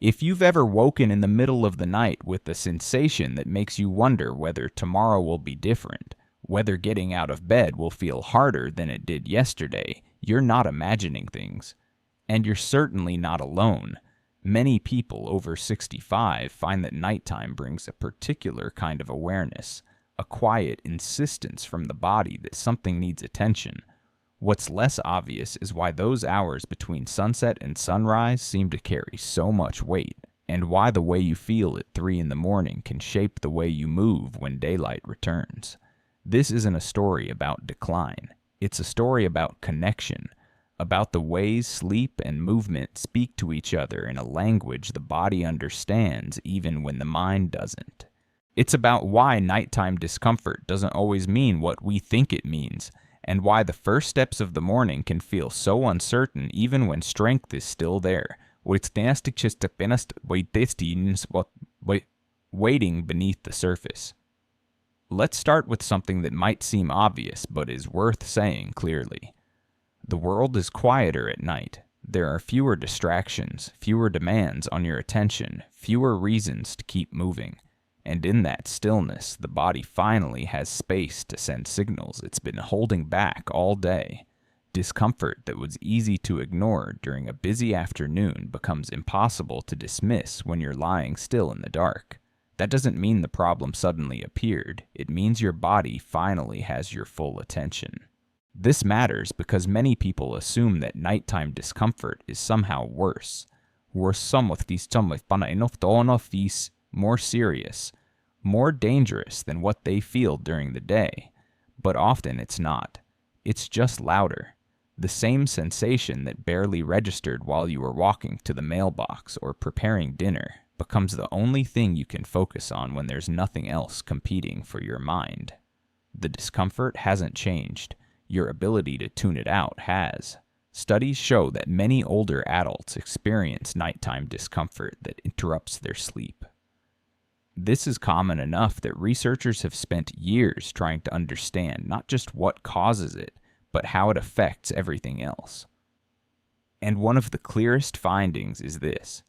If you've ever woken in the middle of the night with a sensation that makes you wonder whether tomorrow will be different, whether getting out of bed will feel harder than it did yesterday, you're not imagining things. And you're certainly not alone. Many people over 65 find that nighttime brings a particular kind of awareness, a quiet insistence from the body that something needs attention. What's less obvious is why those hours between sunset and sunrise seem to carry so much weight, and why the way you feel at 3 in the morning can shape the way you move when daylight returns. This isn't a story about decline. It's a story about connection, about the ways sleep and movement speak to each other in a language the body understands even when the mind doesn't. It's about why nighttime discomfort doesn't always mean what we think it means, and why the first steps of the morning can feel so uncertain even when strength is still there, waiting beneath the surface. Let's start with something that might seem obvious but is worth saying clearly. The world is quieter at night. There are fewer distractions, fewer demands on your attention, fewer reasons to keep moving. And in that stillness, the body finally has space to send signals it's been holding back all day. Discomfort that was easy to ignore during a busy afternoon becomes impossible to dismiss when you're lying still in the dark. That doesn't mean the problem suddenly appeared. It means your body finally has your full attention. This matters because many people assume that nighttime discomfort is somehow worse. More serious, more dangerous than what they feel during the day. But often it's not. It's just louder. The same sensation that barely registered while you were walking to the mailbox or preparing dinner becomes the only thing you can focus on when there's nothing else competing for your mind. The discomfort hasn't changed. Your ability to tune it out has. Studies show that many older adults experience nighttime discomfort that interrupts their sleep. This is common enough that researchers have spent years trying to understand not just what causes it, but how it affects everything else. And one of the clearest findings is this.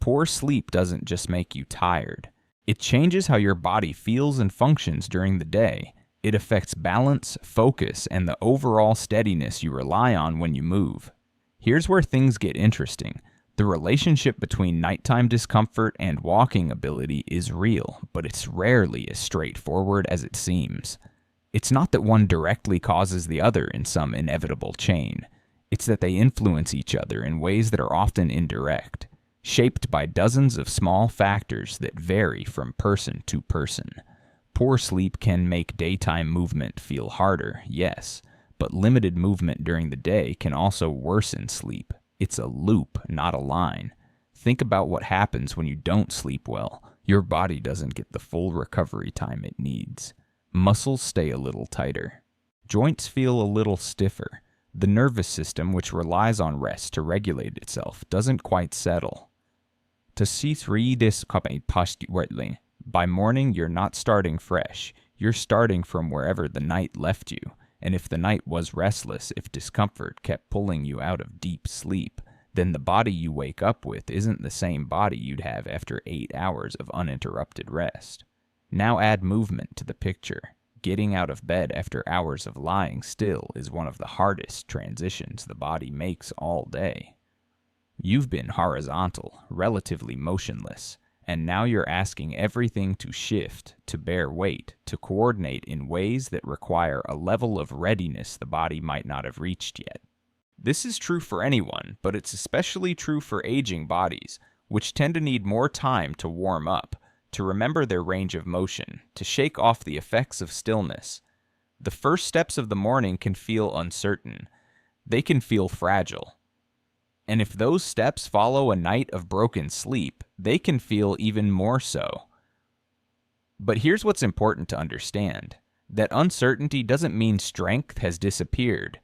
Poor sleep doesn't just make you tired. It changes how your body feels and functions during the day. It affects balance, focus, and the overall steadiness you rely on when you move. Here's where things get interesting. The relationship between nighttime discomfort and walking ability is real, but it's rarely as straightforward as it seems. It's not that one directly causes the other in some inevitable chain. It's that they influence each other in ways that are often indirect, shaped by dozens of small factors that vary from person to person. Poor sleep can make daytime movement feel harder, yes, but limited movement during the day can also worsen sleep. It's a loop, not a line. Think about what happens when you don't sleep well. Your body doesn't get the full recovery time it needs. Muscles stay a little tighter. Joints feel a little stiffer. The nervous system, which relies on rest to regulate itself, doesn't quite settle. By morning, you're not starting fresh. You're starting from wherever the night left you. And if the night was restless, if discomfort kept pulling you out of deep sleep, then the body you wake up with isn't the same body you'd have after 8 hours of uninterrupted rest. Now add movement to the picture. Getting out of bed after hours of lying still is one of the hardest transitions the body makes all day. You've been horizontal, relatively motionless, and now you're asking everything to shift, to bear weight, to coordinate in ways that require a level of readiness the body might not have reached yet. This is true for anyone, but it's especially true for aging bodies, which tend to need more time to warm up, to remember their range of motion, to shake off the effects of stillness. The first steps of the morning can feel uncertain. They can feel fragile. And if those steps follow a night of broken sleep, they can feel even more so. But here's what's important to understand. That uncertainty doesn't mean strength has disappeared.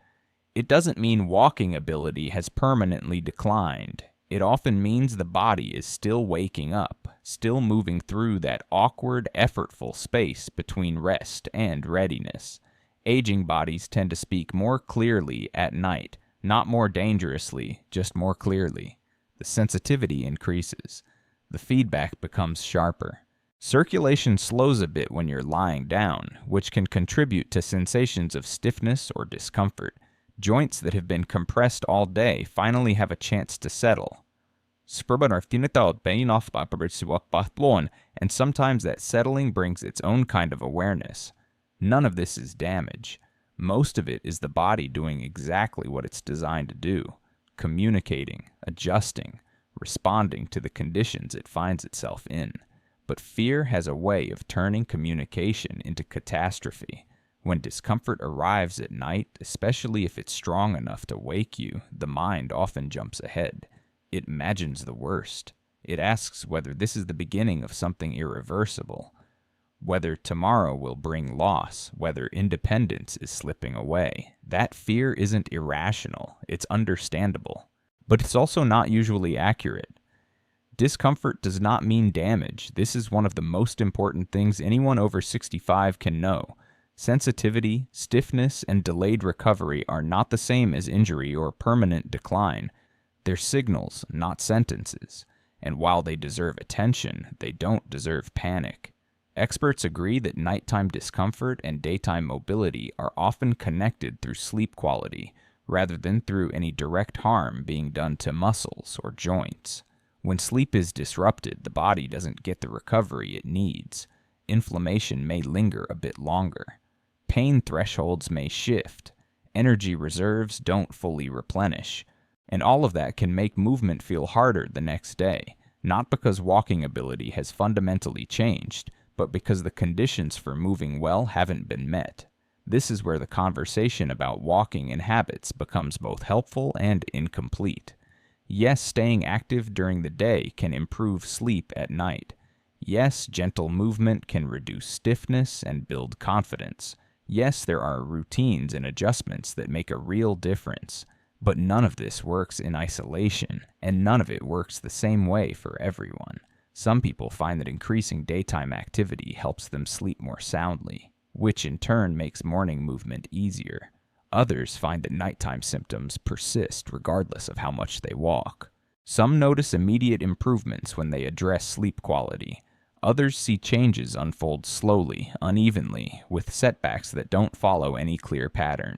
It doesn't mean walking ability has permanently declined. It often means the body is still waking up, still moving through that awkward, effortful space between rest and readiness. Aging bodies tend to speak more clearly at night. Not more dangerously, just more clearly. the sensitivity increases. The feedback becomes sharper. Circulation slows a bit when you're lying down, which can contribute to sensations of stiffness or discomfort. Joints that have been compressed all day finally have a chance to settle. And sometimes that settling brings its own kind of awareness. None of this is damage. Most of it is the body doing exactly what it's designed to do, communicating, adjusting, responding to the conditions it finds itself in. But fear has a way of turning communication into catastrophe. When discomfort arrives at night, especially if it's strong enough to wake you, the mind often jumps ahead. It imagines the worst. It asks whether this is the beginning of something irreversible, whether tomorrow will bring loss, whether independence is slipping away. That fear isn't irrational, it's understandable. But it's also not usually accurate. Discomfort does not mean damage. This is one of the most important things anyone over 65 can know. Sensitivity, stiffness, and delayed recovery are not the same as injury or permanent decline. They're signals, not sentences. And while they deserve attention, they don't deserve panic. Experts agree that nighttime discomfort and daytime mobility are often connected through sleep quality, rather than through any direct harm being done to muscles or joints. When sleep is disrupted, the body doesn't get the recovery it needs. Inflammation may linger a bit longer. Pain thresholds may shift. Energy reserves don't fully replenish. And all of that can make movement feel harder the next day, not because walking ability has fundamentally changed, but because the conditions for moving well haven't been met. This is where the conversation about walking and habits becomes both helpful and incomplete. Yes, staying active during the day can improve sleep at night. Yes, gentle movement can reduce stiffness and build confidence. Yes, there are routines and adjustments that make a real difference. But none of this works in isolation, and none of it works the same way for everyone. Some people find that increasing daytime activity helps them sleep more soundly, which in turn makes morning movement easier. Others find that nighttime symptoms persist regardless of how much they walk. Some notice immediate improvements when they address sleep quality. Others see changes unfold slowly, unevenly, with setbacks that don't follow any clear pattern.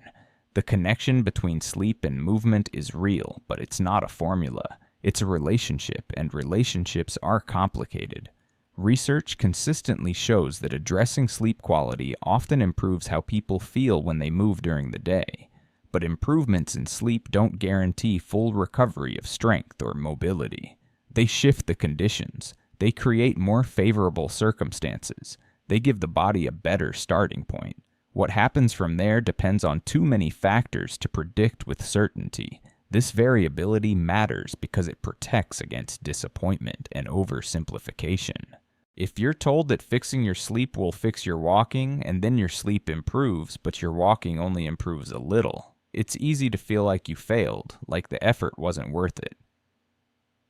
The connection between sleep and movement is real, but it's not a formula. It's a relationship, and relationships are complicated. Research consistently shows that addressing sleep quality often improves how people feel when they move during the day. But improvements in sleep don't guarantee full recovery of strength or mobility. They shift the conditions. They create more favorable circumstances. They give the body a better starting point. What happens from there depends on too many factors to predict with certainty. This variability matters because it protects against disappointment and oversimplification. If you're told that fixing your sleep will fix your walking, and then your sleep improves, but your walking only improves a little, it's easy to feel like you failed, like the effort wasn't worth it.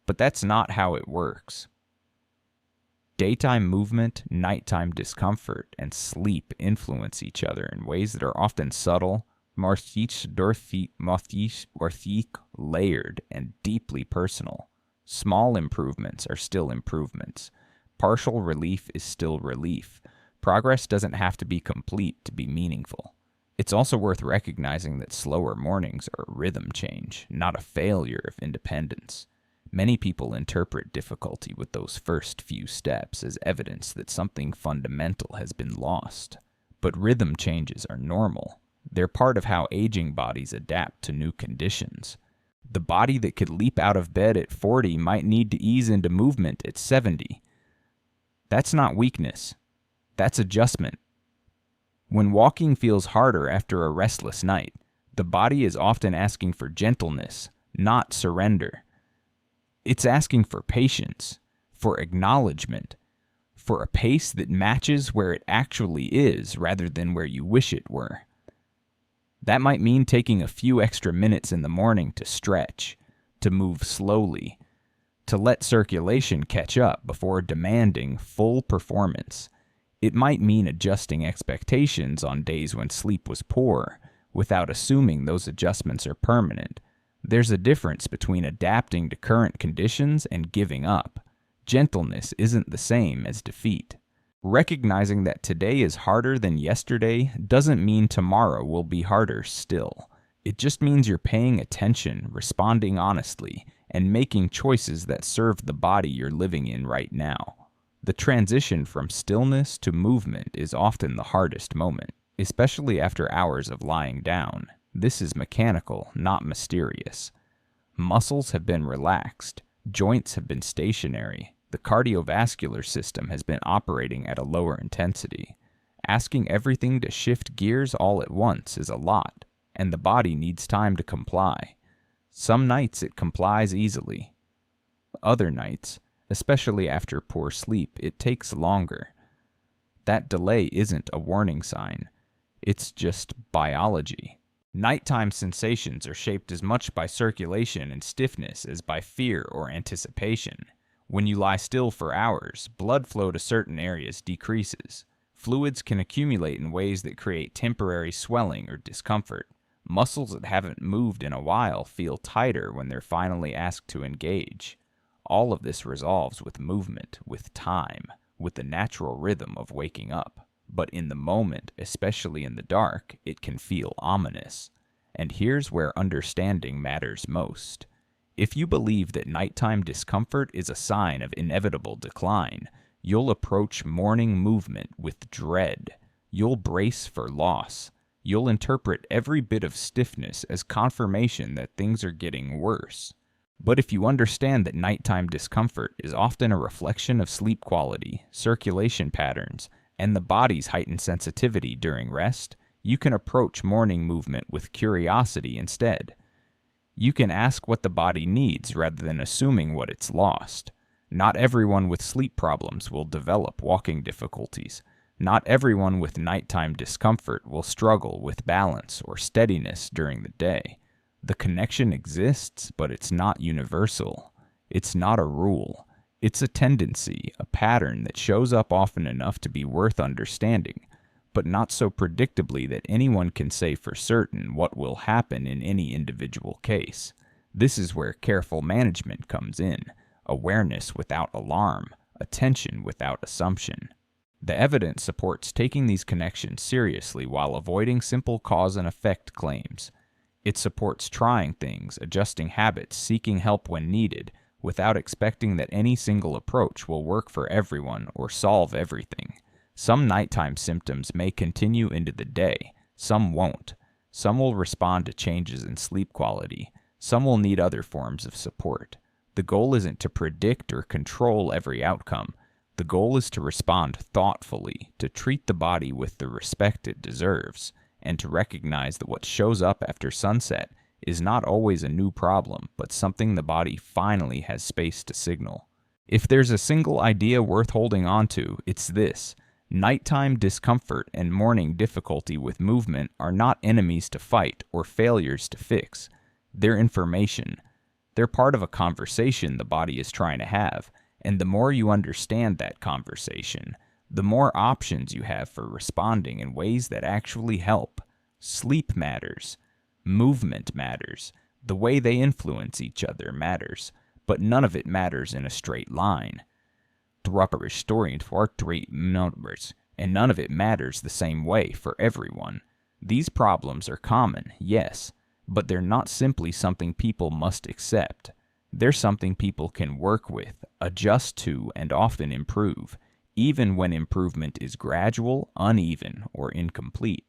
But that's not how it works. Daytime movement, nighttime discomfort, and sleep influence each other in ways that are often subtle, layered, and deeply personal. Small improvements are still improvements. Partial relief is still relief. Progress doesn't have to be complete to be meaningful. It's also worth recognizing that slower mornings are a rhythm change, not a failure of independence. Many people interpret difficulty with those first few steps as evidence that something fundamental has been lost. But rhythm changes are normal. They're part of how aging bodies adapt to new conditions. The body that could leap out of bed at 40 might need to ease into movement at 70. That's not weakness. That's adjustment. When walking feels harder after a restless night, the body is often asking for gentleness, not surrender. It's asking for patience, for acknowledgement, for a pace that matches where it actually is rather than where you wish it were. That might mean taking a few extra minutes in the morning to stretch, to move slowly, to let circulation catch up before demanding full performance. It might mean adjusting expectations on days when sleep was poor, without assuming those adjustments are permanent. There's a difference between adapting to current conditions and giving up. Gentleness isn't the same as defeat. Recognizing that today is harder than yesterday doesn't mean tomorrow will be harder still. It just means you're paying attention, responding honestly, and making choices that serve the body you're living in right now. The transition from stillness to movement is often the hardest moment, especially after hours of lying down. This is mechanical, not mysterious. Muscles have been relaxed, joints have been stationary, the cardiovascular system has been operating at a lower intensity. Asking everything to shift gears all at once is a lot, and the body needs time to comply. Some nights it complies easily. Other nights, especially after poor sleep, it takes longer. That delay isn't a warning sign. It's just biology. Nighttime sensations are shaped as much by circulation and stiffness as by fear or anticipation. When you lie still for hours, blood flow to certain areas decreases. Fluids can accumulate in ways that create temporary swelling or discomfort. Muscles that haven't moved in a while feel tighter when they're finally asked to engage. All of this resolves with movement, with time, with the natural rhythm of waking up. But in the moment, especially in the dark, it can feel ominous. And here's where understanding matters most. If you believe that nighttime discomfort is a sign of inevitable decline, you'll approach morning movement with dread. You'll brace for loss. You'll interpret every bit of stiffness as confirmation that things are getting worse. But if you understand that nighttime discomfort is often a reflection of sleep quality, circulation patterns, and the body's heightened sensitivity during rest, you can approach morning movement with curiosity instead. You can ask what the body needs rather than assuming what it's lost. Not everyone with sleep problems will develop walking difficulties. Not everyone with nighttime discomfort will struggle with balance or steadiness during the day. The connection exists, but it's not universal. It's not a rule. It's a tendency, a pattern that shows up often enough to be worth understanding, but not so predictably that anyone can say for certain what will happen in any individual case. This is where careful management comes in, awareness without alarm, attention without assumption. The evidence supports taking these connections seriously while avoiding simple cause and effect claims. It supports trying things, adjusting habits, seeking help when needed, without expecting that any single approach will work for everyone or solve everything. Some nighttime symptoms may continue into the day, some won't. Some will respond to changes in sleep quality, some will need other forms of support. The goal isn't to predict or control every outcome. The goal is to respond thoughtfully, to treat the body with the respect it deserves, and to recognize that what shows up after sunset is not always a new problem, but something the body finally has space to signal. If there's a single idea worth holding on to, it's this. Nighttime discomfort and morning difficulty with movement are not enemies to fight or failures to fix. They're information. They're part of a conversation the body is trying to have, and the more you understand that conversation, the more options you have for responding in ways that actually help. Sleep matters. Movement matters. The way they influence each other matters, but none of it matters in a straight line. And none of it matters the same way for everyone. These problems are common, yes, but they're not simply something people must accept. They're something people can work with, adjust to, and often improve, even when improvement is gradual, uneven, or incomplete.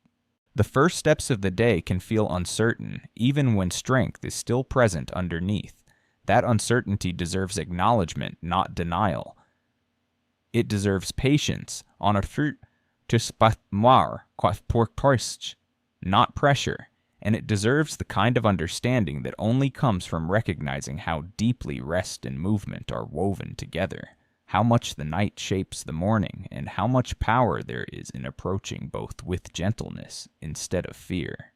The first steps of the day can feel uncertain, even when strength is still present underneath. That uncertainty deserves acknowledgement, not denial. It deserves patience, on a fruit to spatmar, not pressure, and it deserves the kind of understanding that only comes from recognizing how deeply rest and movement are woven together, how much the night shapes the morning, and how much power there is in approaching both with gentleness instead of fear.